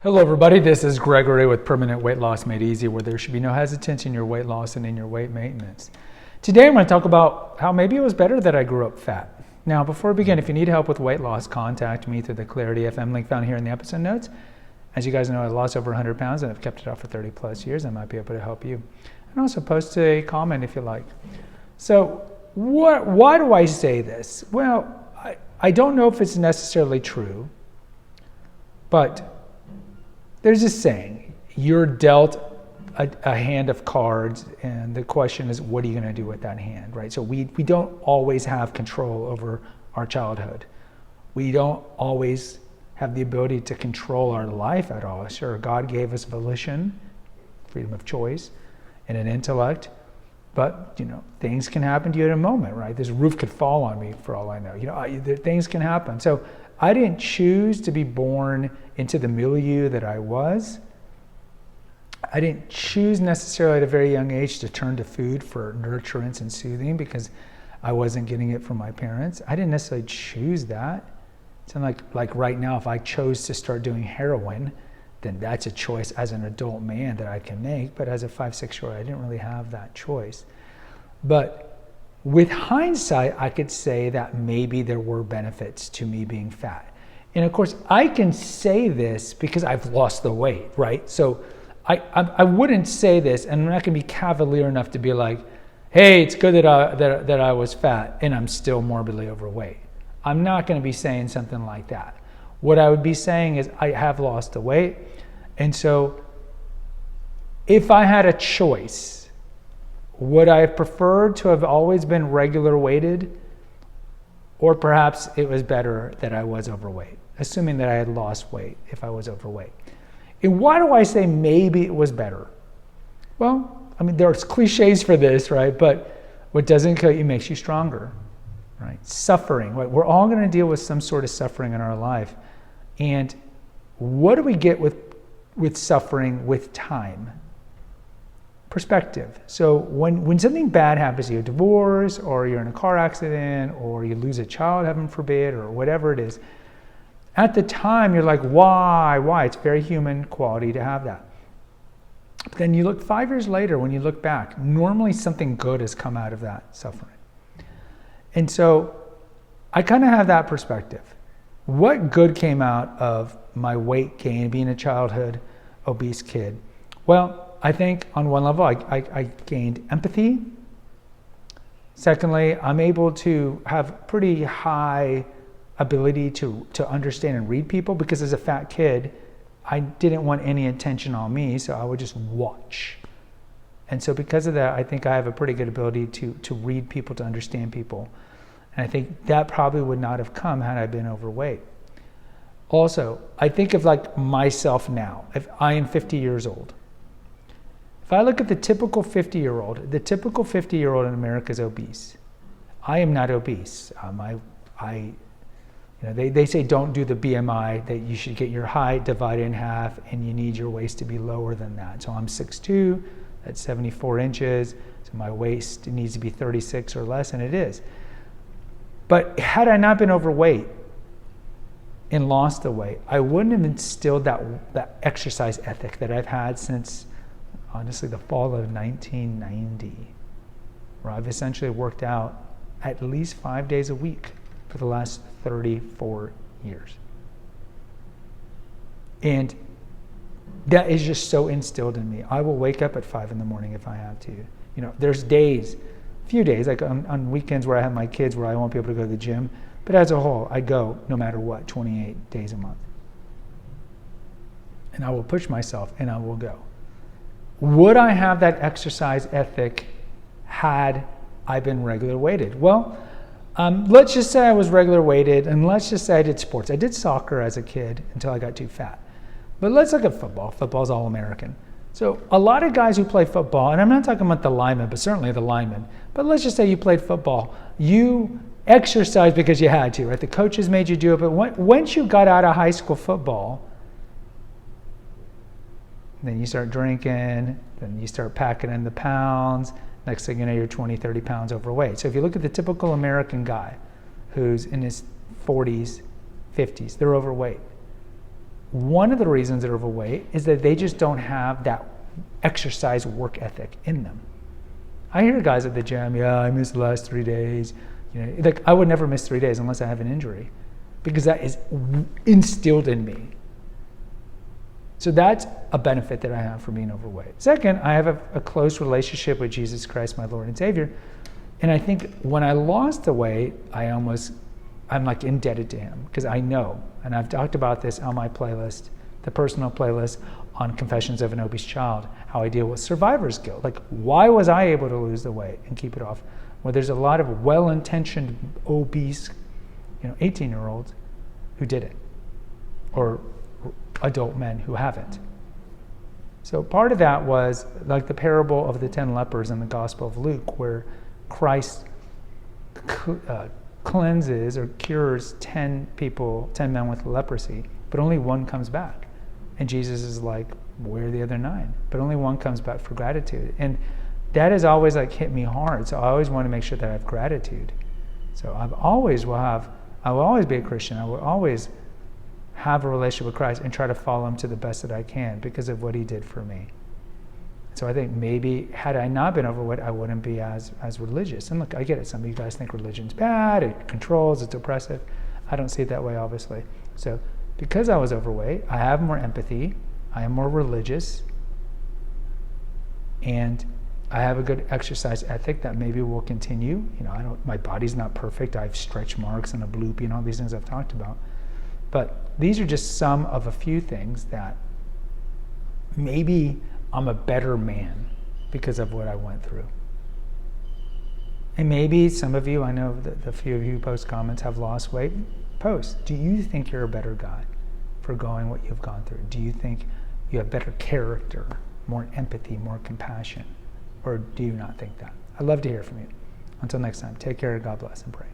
Hello everybody, this is Gregory with Permanent Weight Loss Made Easy, where there should be no hesitancy in your weight loss and in your weight maintenance. Today I'm going to talk about how maybe it was better that I grew up fat. Now before we begin, if you need help with weight loss, contact me through the Clarity FM link found here in the episode notes. As you guys know, I lost over 100 pounds and I've kept it off for 30 plus years. I might be able to help you. And also post a comment if you like. So why do I say this? Well, I don't know if it's necessarily true, but there's this saying, you're dealt a hand of cards, and the question is, what are you going to do with that hand, right? So we don't always have control over our childhood. We don't always have the ability to control our life at all. Sure, God gave us volition, freedom of choice, and an intellect, but things can happen to you in a moment, right? This roof could fall on me for all I know. Things can happen. So I didn't choose to be born into the milieu that I was. I didn't choose necessarily at a very young age to turn to food for nurturance and soothing because I wasn't getting it from my parents. I didn't necessarily choose that. It's like right now, if I chose to start doing heroin, then that's a choice as an adult man that I can make. But as a 5-6-year-old, I didn't really have that choice. But with hindsight, I could say that maybe there were benefits to me being fat. And of course, I can say this because I've lost the weight, right? So I wouldn't say this, and I'm not going to be cavalier enough to be like, hey, it's good that I was fat and I'm still morbidly overweight. I'm not going to be saying something like that. What I would be saying is I have lost the weight. And so if I had a choice, would I have preferred to have always been regular weighted, or perhaps it was better that I was overweight, assuming that I had lost weight if I was overweight? And why do I say maybe it was better? Well, there's cliches for this, right? But what doesn't kill you makes you stronger, right? Suffering, right? We're all going to deal with some sort of suffering in our life. And what do we get with suffering with time? Perspective. So when something bad happens to you, a divorce, or you're in a car accident, or you lose a child, heaven forbid, or whatever it is, at the time you're like, why? It's very human quality to have that. But then you look 5 years later, when you look back, normally something good has come out of that suffering. And so I kind of have that perspective. What good came out of my weight gain, being a childhood obese kid? Well, I think on one level, I gained empathy. Secondly, I'm able to have pretty high ability to understand and read people, because as a fat kid, I didn't want any attention on me, so I would just watch. And so because of that, I think I have a pretty good ability to read people, to understand people. And I think that probably would not have come had I been overweight. Also, I think of like myself now. If I am 50 years old, if I look at the typical 50-year-old, the typical 50-year-old in America is obese. I am not obese. They say don't do the BMI, that you should get your height divided in half, and you need your waist to be lower than that. So I'm 6'2", that's 74 inches. So my waist needs to be 36 or less, and it is. But had I not been overweight and lost the weight, I wouldn't have instilled that exercise ethic that I've had since, honestly, the fall of 1990, where I've essentially worked out at least 5 days a week for the last 34 years. And that is just so instilled in me. I will wake up at 5 in the morning if I have to. There's few days, like on weekends where I have my kids, where I won't be able to go to the gym. But as a whole, I go no matter what, 28 days a month. And I will push myself and I will go. Would I have that exercise ethic had I been regular weighted? Well, let's just say I was regular weighted, and let's just say I did sports. I did soccer as a kid until I got too fat. But let's look at football. Football's all American. So a lot of guys who play football, and I'm not talking about the linemen, but certainly the linemen, but let's just say you played football. You exercised because you had to, right? The coaches made you do it, but once you got out of high school football, then you start drinking, then you start packing in the pounds. Next thing you know, you're 20, 30 pounds overweight. So if you look at the typical American guy who's in his 40s, 50s, they're overweight. one of the reasons they're overweight is that they just don't have that exercise work ethic in them. I hear guys at the gym, yeah, I missed the last 3 days. Like I would never miss 3 days unless I have an injury, because that is instilled in me. So that's a benefit that I have from being overweight. Second, I have a close relationship with Jesus Christ, my Lord and Savior. And I think when I lost the weight, I'm like indebted to him, because I know, and I've talked about this on my playlist, the personal playlist on Confessions of an Obese Child, how I deal with survivor's guilt. Like, why was I able to lose the weight and keep it off? Well, there's a lot of well-intentioned obese, 18-year-olds who did it, or adult men who haven't. So part of that was like the parable of the 10 lepers in the Gospel of Luke, where Christ cleanses or cures 10 men with leprosy, but only one comes back. And Jesus is like, where are the other 9? But only one comes back for gratitude. And that has always like hit me hard. So I always want to make sure that I have gratitude. So I will always be a Christian. I will always have a relationship with Christ and try to follow him to the best that I can because of what he did for me. So I think maybe had I not been overweight, I wouldn't be as religious. And look, I get it. Some of you guys think religion's bad, it controls, it's oppressive. I don't see it that way, obviously. So because I was overweight, I have more empathy, I am more religious, and I have a good exercise ethic that maybe will continue. My body's not perfect. I have stretch marks and a bloopy and all these things I've talked about. But these are just some of a few things that maybe I'm a better man because of what I went through. And maybe some of you, I know the few of you who post comments have lost weight. Post, do you think you're a better guy for going what you've gone through? Do you think you have better character, more empathy, more compassion? Or do you not think that? I'd love to hear from you. Until next time, take care, God bless, and pray.